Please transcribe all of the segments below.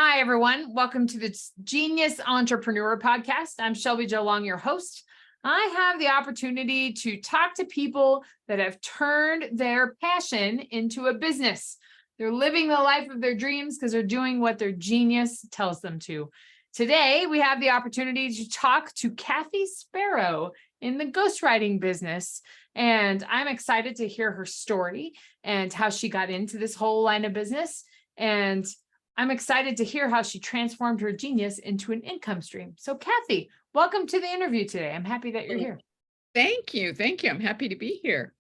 Hi, everyone. Welcome to the Genius Entrepreneur Podcast. I'm Shelby Jo Long, your host. I have the opportunity to talk to people that have turned their passion into a business. They're living the life of their dreams because they're doing what their genius tells them to. Today, we have the opportunity to talk to Kathy Sparrow in the ghostwriting business. And I'm excited to hear her story and how she got into this whole line of business. And I'm excited to hear how she transformed her genius into an income stream. So Kathy, welcome to the interview today. I'm happy that you're here. Thank you. Thank you. I'm happy to be here.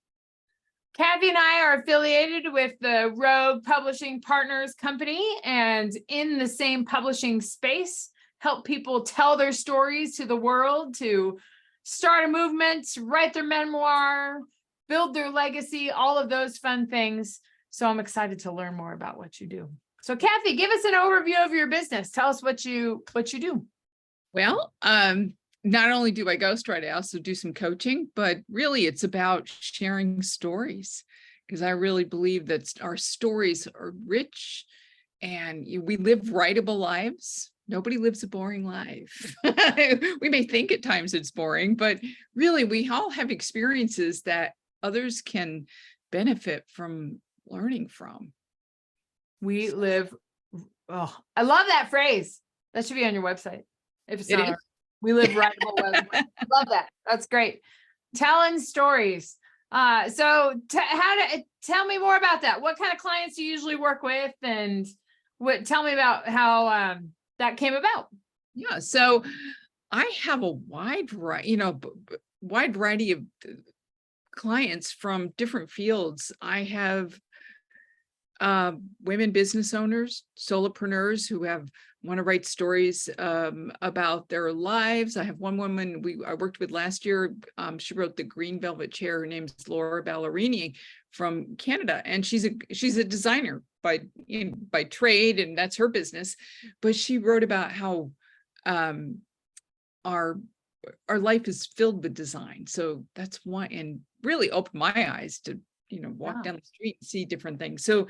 Kathy and I are affiliated with the Rogue Publishing Partners Company, and in the same publishing space, help people tell their stories to the world, to start a movement, write their memoir, build their legacy, all of those fun things. So I'm excited to learn more about what you do. So Kathy, give us an overview of your business. Tell us what you do. Well, not only do I ghostwrite, I also do some coaching, but really it's about sharing stories, because I really believe that our stories are rich and we live writable lives. Nobody lives a boring life. We may think at times it's boring, but really we all have experiences that others can benefit from learning from. We live, oh, I love that phrase. That should be on your website. If it's not, we live writable. Love that. That's great. Telling stories. So tell me more about that. What kind of clients do you usually work with, and tell me about how that came about. Yeah, so I have a wide variety of clients from different fields. I have women business owners, solopreneurs who want to write stories about their lives. I have one woman I worked with last year. She wrote The Green Velvet Chair. Her name's Laura Ballerini from Canada, and she's a designer by trade, and that's her business. But she wrote about how our life is filled with design. So that's why, and really opened my eyes to walk down the street and see different things. So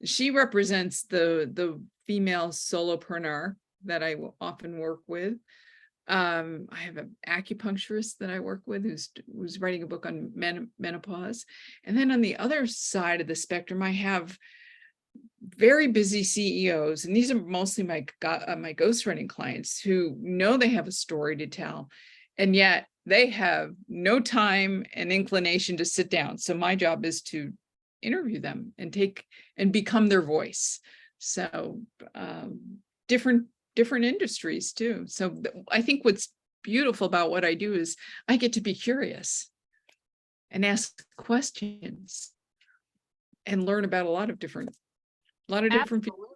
she represents the female solopreneur that I will often work with. I have an acupuncturist that I work with who's writing a book on menopause. And then on the other side of the spectrum, I have very busy CEOs, and these are mostly my ghostwriting clients who know they have a story to tell, and yet they have no time and inclination to sit down. So my job is to interview them and become their voice. So different industries too. So I think what's beautiful about what I do is I get to be curious and ask questions and learn about a lot of different people.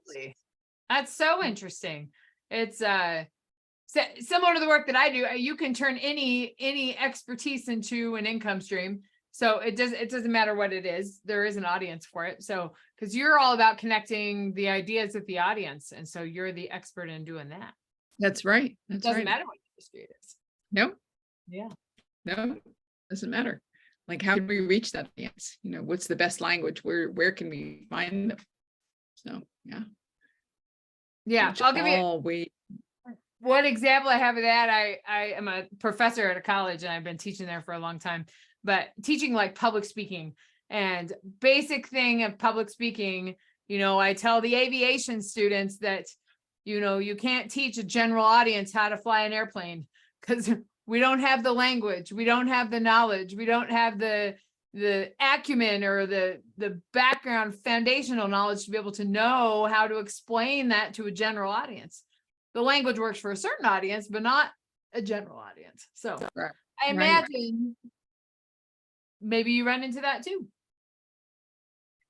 That's so interesting. It's similar to the work that I do. You can turn any expertise into an income stream. So it doesn't matter what it is. There is an audience for it. So because you're all about connecting the ideas with the audience, and so you're the expert in doing that. That's right. It doesn't matter what industry it is. No. Yeah. No, doesn't matter. Like, how can we reach that audience? What's the best language? Where can we find them? So yeah. I'll give you one example I have of that. I am a professor at a college, and I've been teaching there for a long time, but teaching like public speaking, and basic thing of public speaking. I tell the aviation students that, you can't teach a general audience how to fly an airplane because we don't have the language. We don't have the knowledge. We don't have the acumen or the background foundational knowledge to be able to know how to explain that to a general audience. The language works for a certain audience, but not a general audience. So I imagine maybe you run into that too.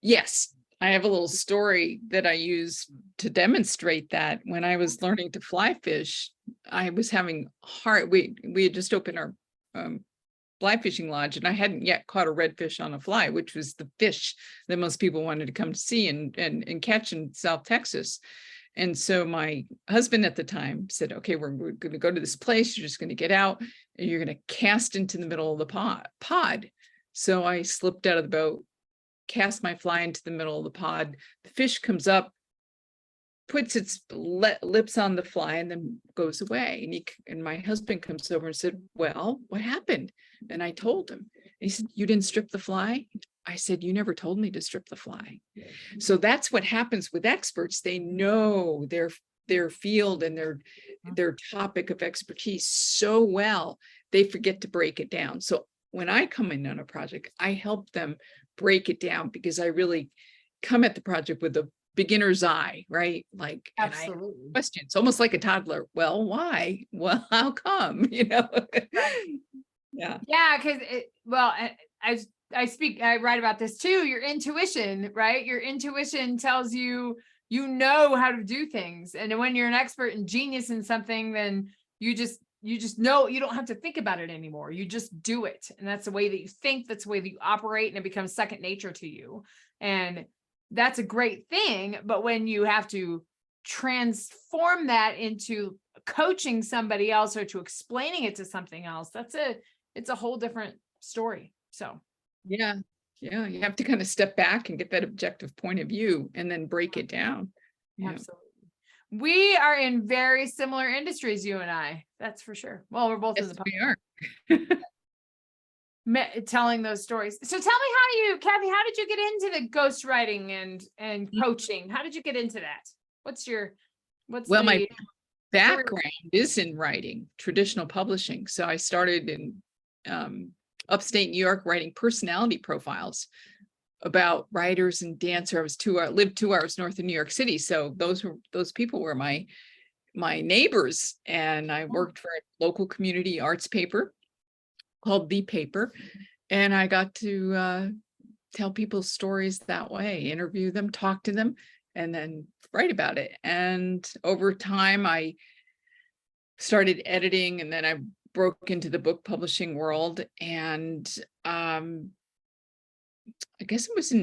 Yes. I have a little story that I use to demonstrate that. When I was learning to fly fish, I was having we had just opened our fly fishing lodge, and I hadn't yet caught a redfish on a fly, which was the fish that most people wanted to come to see and catch in South Texas. And so my husband at the time said, okay, we're going to go to this place. You're just going to get out and you're going to cast into the middle of the pod. So I slipped out of the boat, cast my fly into the middle of the pod. The fish comes up, puts its lips on the fly and then goes away. And my husband comes over and said, well, what happened? And I told him. And he said, you didn't strip the fly? I said, you never told me to strip the fly. So that's what happens with experts. They know their field and their topic of expertise so well, they forget to break it down. So when I come in on a project, I help them break it down, because I really come at the project with a beginner's eye, right? Like, and I Absolutely. questions, almost like a toddler. Well, why? Well, how come? Right. Yeah. Yeah, because I write about this too. Your intuition, right? Your intuition tells you, you know how to do things. And when you're an expert and genius in something, then you just know, you don't have to think about it anymore. You just do it. And that's the way that you think, that's the way that you operate, and it becomes second nature to you. And that's a great thing. But when you have to transform that into coaching somebody else or to explaining it to something else, it's a whole different story. So Yeah. You have to kind of step back and get that objective point of view and then break it down. Yeah. absolutely. We are in very similar industries, you and I, that's for sure. Well, we're both in Yes, the we are. telling those stories. So tell me, Kathy, how did you get into the ghostwriting and coaching? How did you get into that? Well, my background is in writing, traditional publishing. So I started in upstate New York writing personality profiles about writers and dancers. Lived 2 hours north of New York City. So those people were my neighbors. And I worked for a local community arts paper called The Paper. And I got to tell people stories that way, interview them, talk to them, and then write about it. And over time, I started editing, and then I broke into the book publishing world. And I guess it was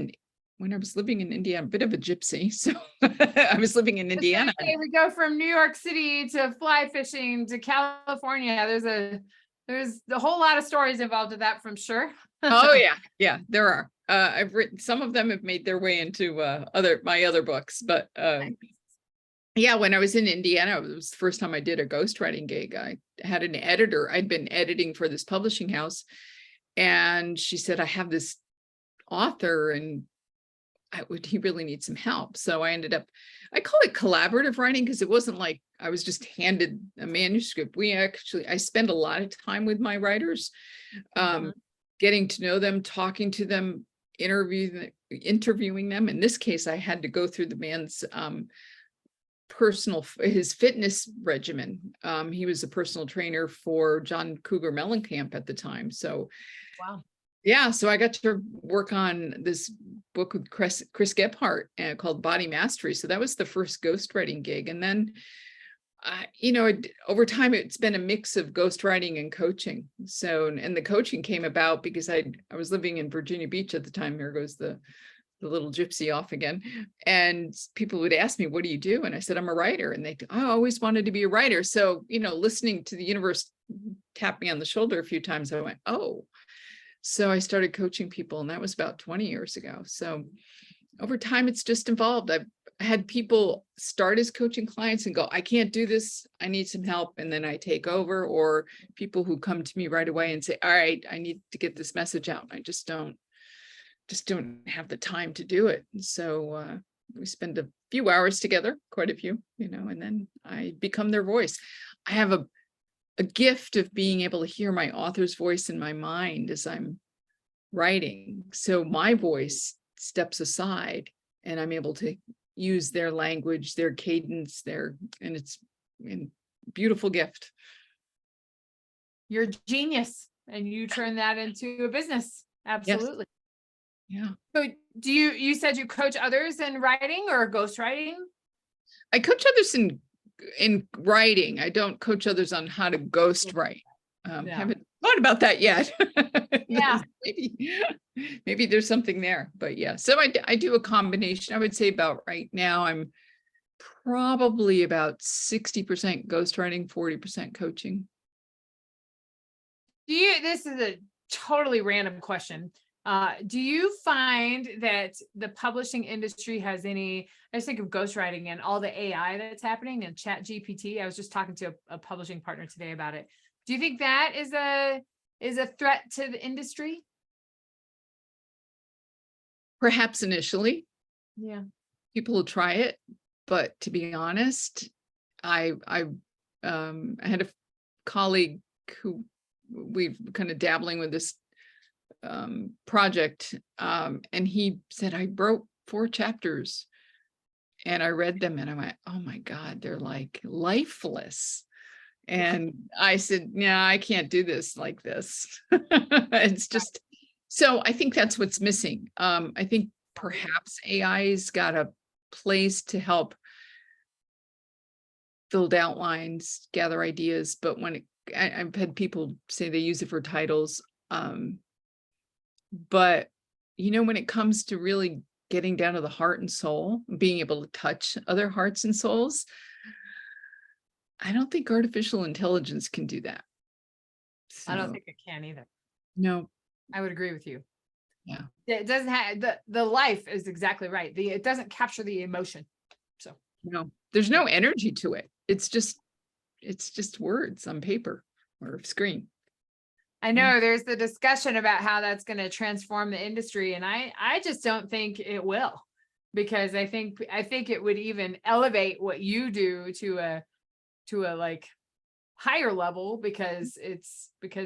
when I was living in Indiana, a bit of a gypsy. So I was living in Indiana. We go from New York City to fly fishing to California. There's a whole lot of stories involved with that, from sure. Oh yeah, there are. I've written, some of them have made their way into my other books, but yeah, when I was in Indiana, it was the first time I did a ghostwriting gig. I had an editor. I'd been editing for this publishing house, and she said, I have this author and he really needs some help. So I call it collaborative writing, because it wasn't like I was just handed a manuscript. I spend a lot of time with my writers, getting to know them, talking to them, interviewing them. In this case, I had to go through the man's his fitness regimen. He was a personal trainer for John Cougar Mellencamp at the time. So wow. Yeah, so I got to work on this book with Chris Gebhardt called Body Mastery. So that was the first ghostwriting gig. And then, over time, it's been a mix of ghostwriting and coaching. So, and the coaching came about because I was living in Virginia Beach at the time. Here goes the little gypsy off again. And people would ask me, what do you do? And I said, I'm a writer. And I always wanted to be a writer. So, listening to the universe tap me on the shoulder a few times, I went, oh. So I started coaching people, and that was about 20 years ago. So over time, it's just evolved. I've had people start as coaching clients and go, I can't do this, I need some help. And then I take over, or people who come to me right away and say, all right, I need to get this message out. I just don't have the time to do it. And so we spend a few hours together, quite a few, and then I become their voice. I have a gift of being able to hear my author's voice in my mind as I'm writing. So my voice steps aside and I'm able to use their language, their cadence, and it's a beautiful gift. You're a genius, and you turn that into a business. Absolutely. Yes. Yeah. So you said you coach others in writing or ghostwriting? I coach others in writing. I don't coach others on how to ghostwrite. Haven't thought about that yet. Yeah. maybe there's something there, but yeah. So I do a combination. I would say about right now, I'm probably about 60% ghostwriting, 40% coaching. This is a totally random question. Do you find that the publishing industry has any, I just think of ghostwriting and all the AI that's happening and Chat GPT. I was just talking to a publishing partner today about it. Do you think that is a threat to the industry? Perhaps initially Yeah. people will try it, but to be honest, I had a colleague who we've kind of dabbling with this project, and he said, I wrote 4 chapters and I read them and I went, oh my God, they're like lifeless. And I said, yeah, I can't do this like this. It's just, so I think that's what's missing. I think perhaps AI's got a place to help build outlines, gather ideas, but when I've had people say they use it for titles, but when it comes to really getting down to the heart and soul, being able to touch other hearts and souls, I don't think artificial intelligence can do that. I don't So, think it can either. no, I would agree with you. yeah, It doesn't have the life is exactly right. It doesn't capture the emotion. So no, there's no energy to it. It's just words on paper or screen. I know there's the discussion about how that's going to transform the industry, and I just don't think it will, because I think it would even elevate what you do to a like higher level, because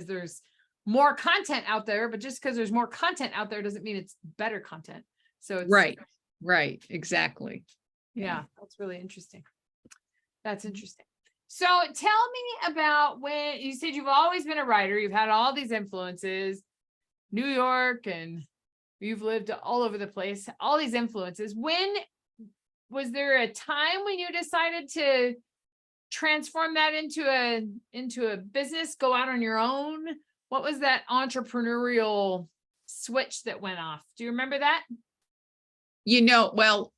there's more content out there, but just because there's more content out there doesn't mean it's better content. So it's right, exactly. yeah, that's really interesting. That's interesting. So tell me about when you said you've always been a writer, you've had all these influences, New York, and you've lived all over the place, all these influences. When was there a time when you decided to transform that into a business, go out on your own? What was that entrepreneurial switch that went off? Do you remember that? Well,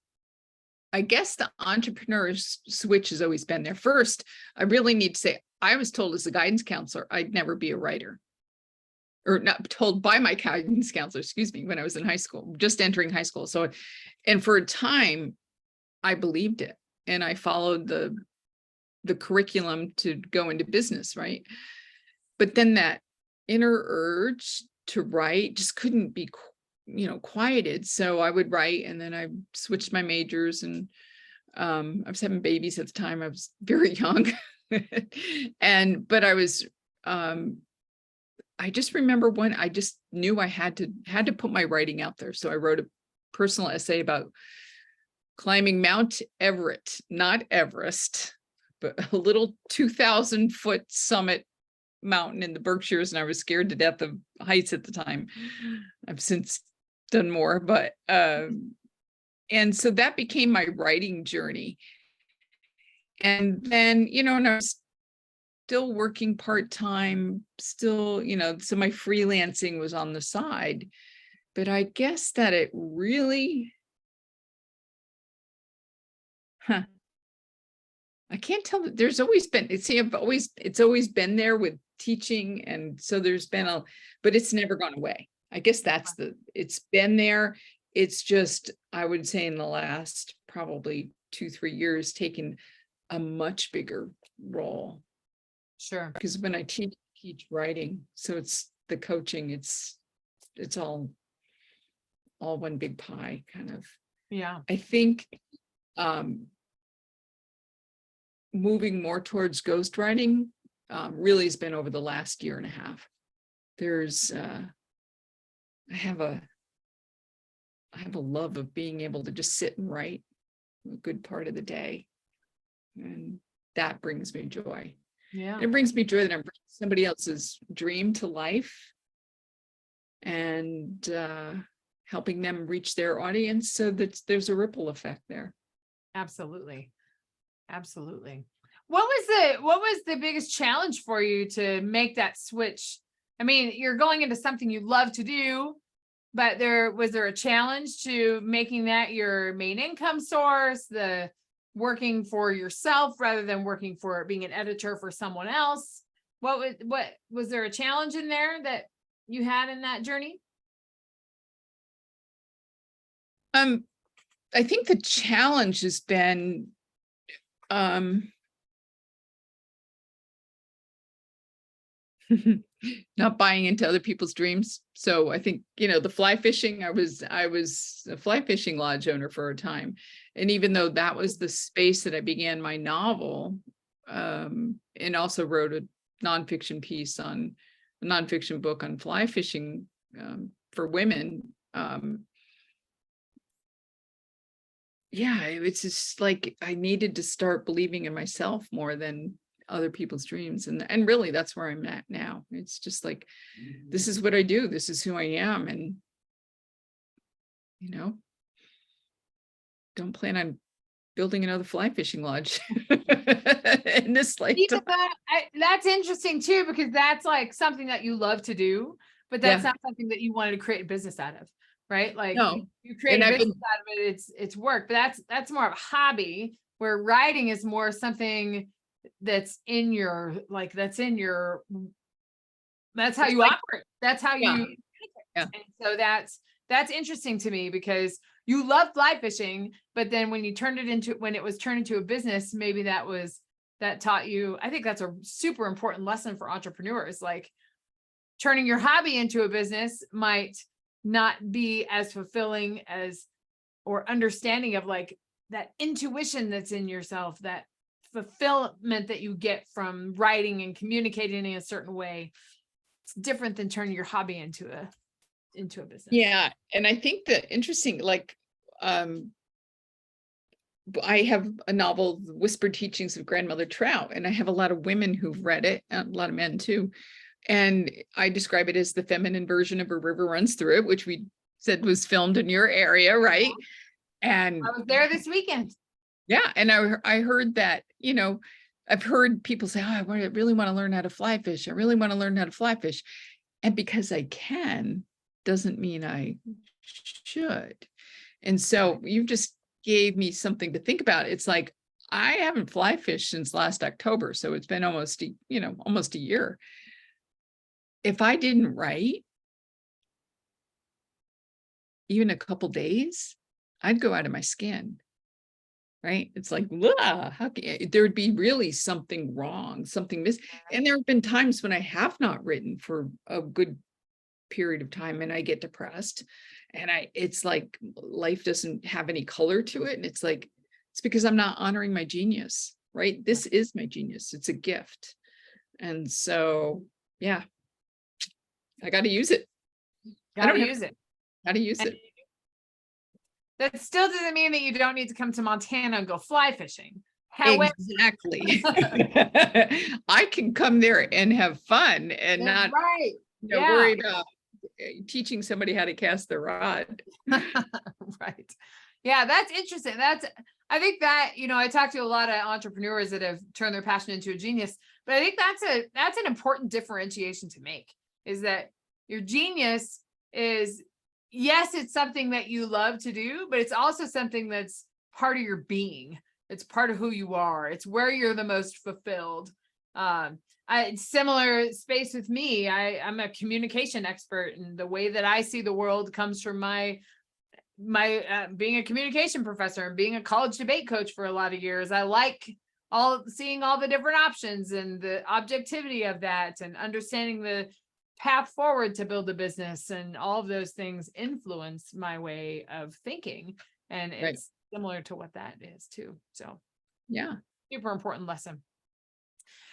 I guess the entrepreneur switch has always been there. First, I really need to say, I was told as a guidance counselor, I'd never be a writer. Or not told by my guidance counselor, excuse me, when I was in high school, just entering high school. So, and for a time, I believed it. And I followed the curriculum to go into business, right? But then that inner urge to write just couldn't be quieted. So I would write, and then I switched my majors, and I was having babies at the time. I was very young. But I was I just remember when I just knew I had to put my writing out there. So I wrote a personal essay about climbing Mount Everett, not Everest, but a little 2,000-foot summit mountain in the Berkshires, and I was scared to death of heights at the time. I've since done more, but and so that became my writing journey. And then, and I was still working part-time, still, so my freelancing was on the side. But I guess that it really, I can't tell that there's always been, it's always been there with teaching. And so there's been but it's never gone away. I guess it's been there. It's just, I would say in the last probably 2-3 years, taken a much bigger role. Sure. Because when I teach writing, so it's the coaching, it's all one big pie kind of. Yeah. I think moving more towards ghostwriting really has been over the last year and a half. There's I have a love of being able to just sit and write a good part of the day, and that brings me joy. Yeah. It brings me joy that I'm bringing somebody else's dream to life and helping them reach their audience, so that there's a ripple effect there. Absolutely. Absolutely. What was the biggest challenge for you to make that switch? I mean, you're going into something you love to do, but was there a challenge to making that your main income source, the working for yourself rather than working for being an editor for someone else? What was there a challenge in there that you had in that journey? I think the challenge has been not buying into other people's dreams. So I think, the fly fishing, I was a fly fishing lodge owner for a time. And even though that was the space that I began my novel, and also wrote a nonfiction book on fly fishing, for women. Yeah, it's just like I needed to start believing in myself more than other people's dreams. And really that's where I'm at now. It's just like, this is what I do. This is who I am. And, don't plan on building another fly fishing lodge in this lifetime. That's interesting too, because that's like something that you love to do, but that's not something that you wanted to create a business out of, right? Like No. you create a business out of it, it's work, but that's more of a hobby, where writing is more something that's in your, that's how you operate. That's how you, and so that's interesting to me, because you love fly fishing, but then when it was turned into a business, maybe that taught you. I think that's a super important lesson for entrepreneurs. Like turning your hobby into a business might not be as fulfilling as, or understanding of like that intuition that's in yourself, that fulfillment that you get from writing and communicating in a certain way. It's different than turning your hobby into a business. Yeah. And I think the interesting, I have a novel, The Whispered Teachings of Grandmother Trout, and I have a lot of women who've read it, and a lot of men too. And I describe it as the feminine version of A River Runs Through It, which we said was filmed in your area, right? And I was there this weekend. Yeah. And I heard that, I've heard people say, oh, I really want to learn how to fly fish. I really want to learn how to fly fish. And because I can, doesn't mean I should. And so you just gave me something to think about. It's like, I haven't fly fished since last October. So it's been almost a year. If I didn't write even a couple days, I'd go out of my skin. Right? It's like, there would be really something wrong, something missing. And there have been times when I have not written for a good period of time and I get depressed, and it's like life doesn't have any color to it. And it's like, it's because I'm not honoring my genius, right? This is my genius. It's a gift. And so, yeah, I got to use it. How to use it. That still doesn't mean that you don't need to come to Montana and go fly fishing. However, exactly. I can come there and have fun and not worry about teaching somebody how to cast the rod. Right. Yeah, that's interesting. I think that, I talk to a lot of entrepreneurs that have turned their passion into a genius, but I think that's an important differentiation to make, is that your genius is, yes, it's something that you love to do, but it's also something that's part of your being. It's part of who you are. It's where you're the most fulfilled. Similar space with me. I'm a communication expert, and the way that I see the world comes from my being a communication professor and being a college debate coach for a lot of years. I like seeing all the different options and the objectivity of that, and understanding the path forward to build a business, and all of those things influence my way of thinking. And it's similar to what that is too. So yeah, super important lesson.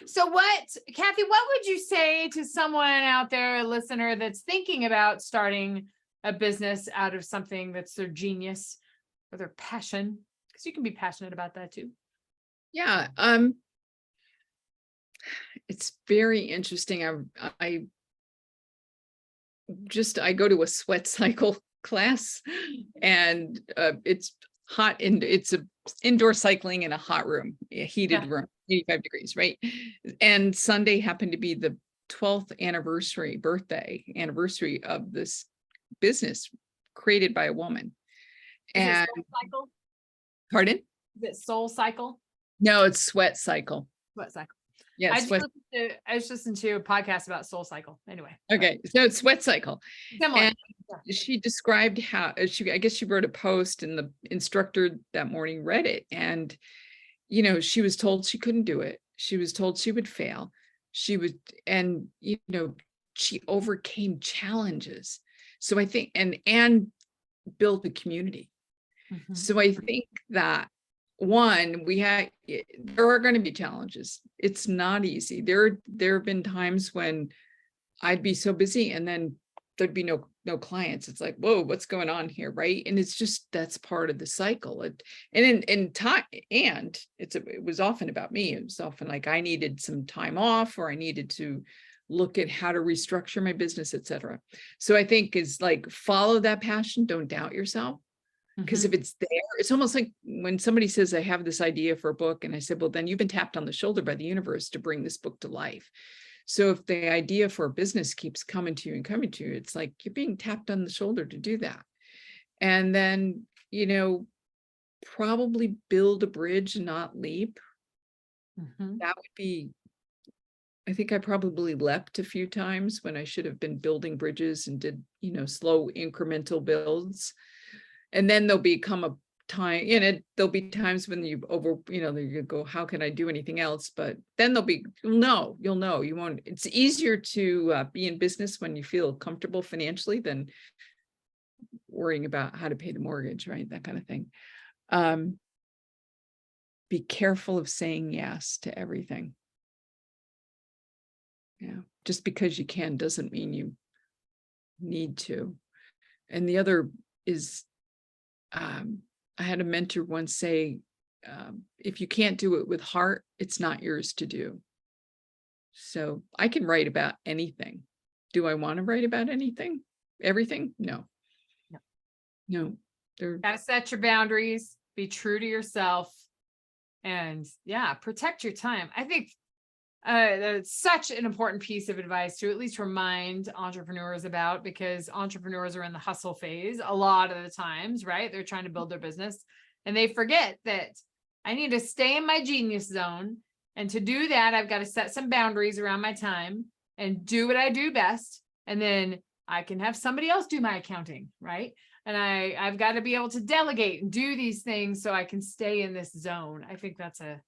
So Kathy, what would you say to someone out there, a listener that's thinking about starting a business out of something that's their genius or their passion? Because you can be passionate about that too. Yeah. It's very interesting. I go to a sweat cycle class, and it's hot, and it's a indoor cycling in a hot room, a heated room, 85 degrees, right? And Sunday happened to be the 12th birthday anniversary of this business created by a woman. And Soul Cycle? Pardon? Is it Soul Cycle? No, it's Sweat Cycle. Sweat Cycle. Yeah, sweat. I just listened to a podcast about Soul Cycle anyway. Okay, so it's sweat cycle. Similar. And she described how I guess she wrote a post and the instructor that morning read it. And, she was told she couldn't do it. She was told she would fail. And, she overcame challenges. So I think, and built a community. Mhm. So I think that one, there are going to be challenges. It's not easy. There have been times when I'd be so busy and then there'd be no clients. It's like, whoa, what's going on here, right? And it's just, that's part of the cycle. And in time, and it was often about me. It was often like I needed some time off, or I needed to look at how to restructure my business, etc. So I think is like, follow that passion. Don't doubt yourself. Because if it's there, it's almost like when somebody says, I have this idea for a book. And I said, well, then you've been tapped on the shoulder by the universe to bring this book to life. So if the idea for a business keeps coming to you and coming to you, it's like you're being tapped on the shoulder to do that. And then, probably build a bridge and not leap. That would be, I think I probably leapt a few times when I should have been building bridges and did, slow incremental builds. And then there'll become a time in it. There'll be times when you go, how can I do anything else? But then you'll know, you won't. It's easier to be in business when you feel comfortable financially than worrying about how to pay the mortgage, right? That kind of thing. Be careful of saying yes to everything. Yeah. Just because you can doesn't mean you need to. And the other is, I had a mentor once say, if you can't do it with heart, it's not yours to do. So I can write about anything. Do I want to write about anything? Everything? No. Gotta set your boundaries, be true to yourself, and protect your time. I think that's such an important piece of advice to at least remind entrepreneurs about, because entrepreneurs are in the hustle phase a lot of the times, right? They're trying to build their business and they forget that I need to stay in my genius zone. And to do that, I've got to set some boundaries around my time and do what I do best. And then I can have somebody else do my accounting, right? And I've got to be able to delegate and do these things so I can stay in this zone. I think that's and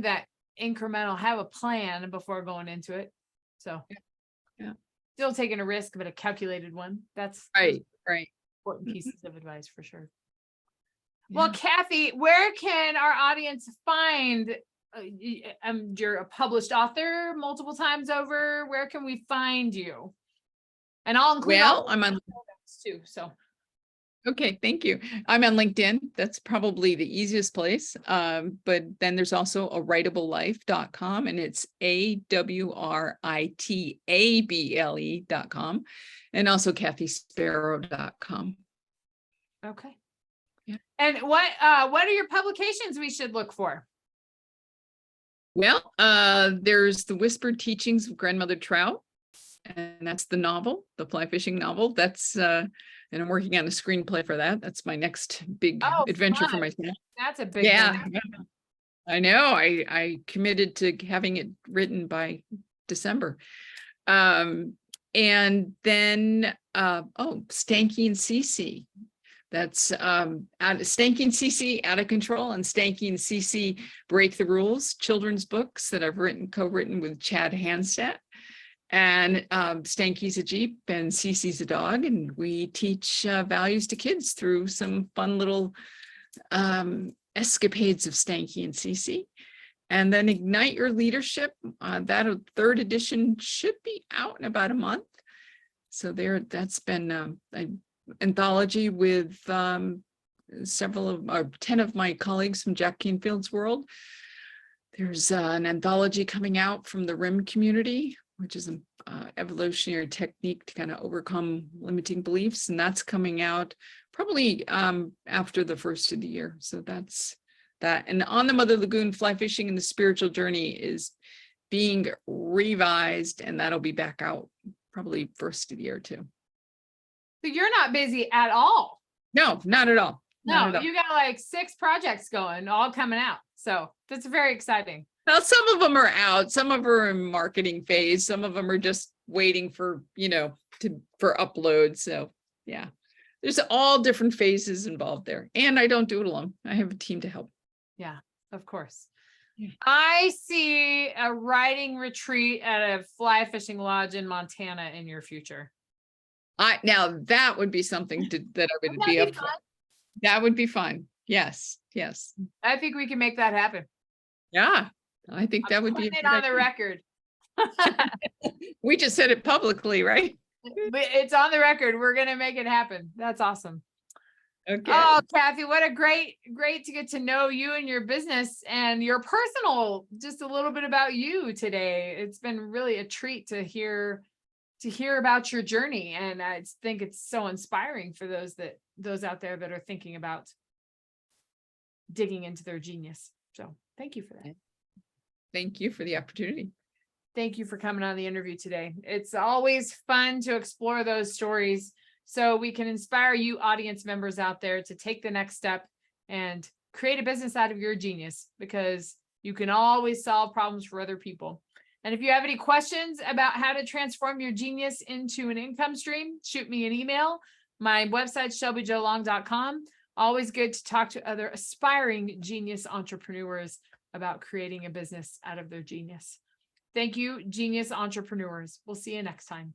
that incremental, have a plan before going into it. So still taking a risk, but a calculated one. That's right. Important pieces of advice for sure. Well, Kathy, where can our audience find you're a published author multiple times over. Where can we find you? And I'll include I'm on too. So okay, thank you. I'm on LinkedIn. That's probably the easiest place. But then there's also a writablelife.com, and it's AWRITABLE.com, and also kathysparrow.com. Okay. Yeah. And what are your publications we should look for? Well, there's the Whispered Teachings of Grandmother Trout, and that's the novel, the fly fishing novel. That's and I'm working on a screenplay for that. That's my next big adventure for myself. That's a big one. I know. I committed to having it written by December. And then Stanky and CC. That's Stanky and CC Out of Control, and Stanky and CC Break the Rules, children's books that I've co-written with Chad Hanstedt. And Stanky's a Jeep and Cece's a dog, and we teach values to kids through some fun little escapades of Stanky and Cece. And then Ignite Your Leadership, that third edition should be out in about a month. So that's been an anthology with 10 of my colleagues from Jack Canfield's world. There's an anthology coming out from the RIM community, which is an evolutionary technique to kind of overcome limiting beliefs. And that's coming out probably after the first of the year. So that's that. And On the Mother Lagoon, Fly Fishing and the Spiritual Journey is being revised, and that'll be back out probably first of the year too. So you're not busy at all? No, not at all. No, you got like 6 projects going, all coming out. So that's very exciting. Now, some of them are out, some of them are in marketing phase, some of them are just waiting for, for upload. So yeah, there's all different phases involved there. And I don't do it alone. I have a team to help. Yeah, of course. Yeah. I see a writing retreat at a fly fishing lodge in Montana in your future. Now that would be something that I would be up for. That would be fun. Yes. Yes. I think we can make that happen. Yeah. I think that would be Putting it on the record. We just said it publicly, right? It's on the record. We're going to make it happen. That's awesome. Okay. Oh, Kathy, what a great to get to know you and your business and your personal, just a little bit about you today. It's been really a treat to hear about your journey. And I think it's so inspiring for those out there that are thinking about digging into their genius. So thank you for that. Thank you for the opportunity. Thank you for coming on the interview today. It's always fun to explore those stories so we can inspire you audience members out there to take the next step and create a business out of your genius, because you can always solve problems for other people. And if you have any questions about how to transform your genius into an income stream, shoot me an email. My website, shelbyjolong.com. Always good to talk to other aspiring genius entrepreneurs about creating a business out of their genius. Thank you, genius entrepreneurs. We'll see you next time.